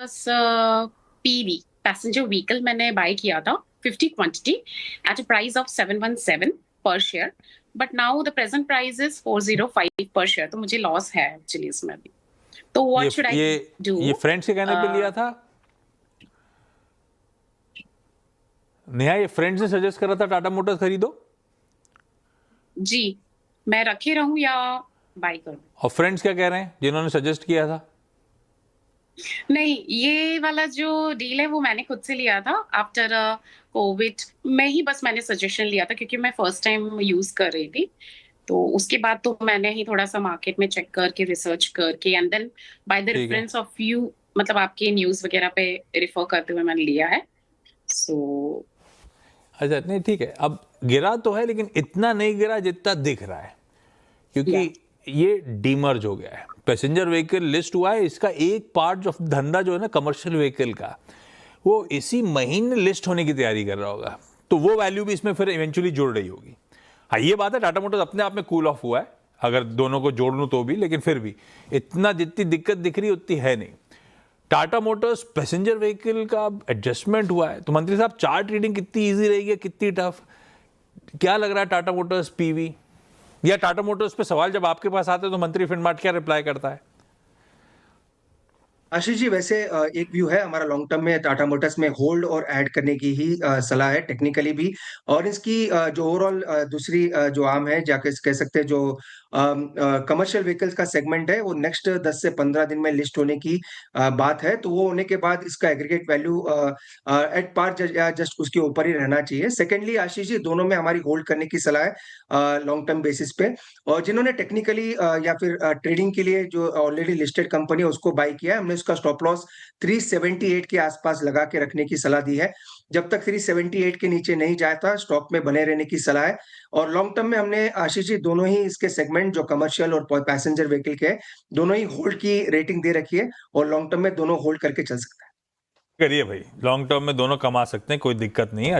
Was PV passenger vehicle मैंने bye किया था 50 quantity at a price of 717 पर share, but now the present price is 405 पर share, तो मुझे लॉस है एक्चुअली इसमें अभी। तो व्हाट शुड आई डू? ये फ्रेंड्स के कहने पे लिया था नेहा? ये फ्रेंड्स ने सजेस्ट करा था टाटा मोटर्स खरीदो? जी, मैं रखे रहूं या बाय करूं? और फ्रेंड्स क्या कह रहे हैं जिन्होंने सजेस्ट किया था? नहीं, ये वाला जो डील है वो मैंने खुद से लिया था आफ्टर कोविड में ही, बस मैंने सजेशन लिया था क्योंकि मैं फर्स्ट टाइम यूज कर रही थी। तो उसके बाद तो मैंने ही थोड़ा सा मार्केट में चेक करके रिसर्च करके एंड देन बाय द ठीक है। रेफरेंस ऑफ यू, मतलब आपके न्यूज वगैरह पे रिफर करते हुए मैंने लिया है। सो अच्छा, नहीं ठीक है, अब गिरा तो है लेकिन इतना नहीं गिरा जितना दिख रहा है, क्योंकि ये डीमर्ज हो गया है। पैसेंजर व्हीकल लिस्ट हुआ है, इसका एक पार्ट ऑफ धंधा जो है ना कमर्शियल व्हीकल का, वो इसी महीने लिस्ट होने की तैयारी कर रहा होगा, तो वो वैल्यू भी इसमें फिर इवेंचुअली जुड़ रही होगी। हाँ, ये बात है टाटा मोटर्स अपने आप में कूल ऑफ हुआ है, अगर दोनों को जोड़ लूं तो भी, लेकिन फिर भी इतना जितनी दिक्कत दिख रही उतनी है नहीं। टाटा मोटर्स पैसेंजर व्हीकल का एडजस्टमेंट हुआ है, तो मंत्री साहब चार्ट रीडिंग कितनी इजी रहेगी, कितनी टफ, क्या लग रहा है? टाटा मोटर्स पीवी या टाटा मोटर्स पे सवाल जब आपके पास आते हैं तो मंत्री फिनमार्ट क्या रिप्लाई करता है? आशीष जी, वैसे एक व्यू है हमारा लॉन्ग टर्म में टाटा मोटर्स में होल्ड और ऐड करने की ही सलाह है टेक्निकली भी। और इसकी जो ओवरऑल दूसरी जो आर्म है, जाके कह सकते हैं जो कमर्शियल व्हीकल्स का सेगमेंट है, वो नेक्स्ट 10 से 15 दिन में लिस्ट होने की बात है। तो वो होने के बाद इसका एग्रीगेट वैल्यू एट पार या जस्ट उसके ऊपर ही रहना चाहिए। सेकेंडली आशीष जी, दोनों में हमारी होल्ड करने की सलाह है लॉन्ग टर्म बेसिस पे। और जिन्होंने टेक्निकली या फिर ट्रेडिंग के लिए जो ऑलरेडी लिस्टेड कंपनी है उसको बाय किया है, हमने उसका स्टॉप लॉस 378 के आसपास लगा के रखने की सलाह दी है। जब तक 378 के नीचे नहीं जाता, स्टॉक में बने रहने की सलाह है। और लॉन्ग टर्म में हमने आशीष जी दोनों ही इसके सेगमेंट जो कमर्शियल और पैसेंजर व्हीकल के हैं, दोनों ही होल्ड की रेटिंग दे रखी है और लॉन्ग टर्म में दोनों होल्ड करके चल सकते हैं। करिए भाई, लॉन्ग टर्म में दोनों कमा सकते हैं, कोई दिक्कत नहीं है।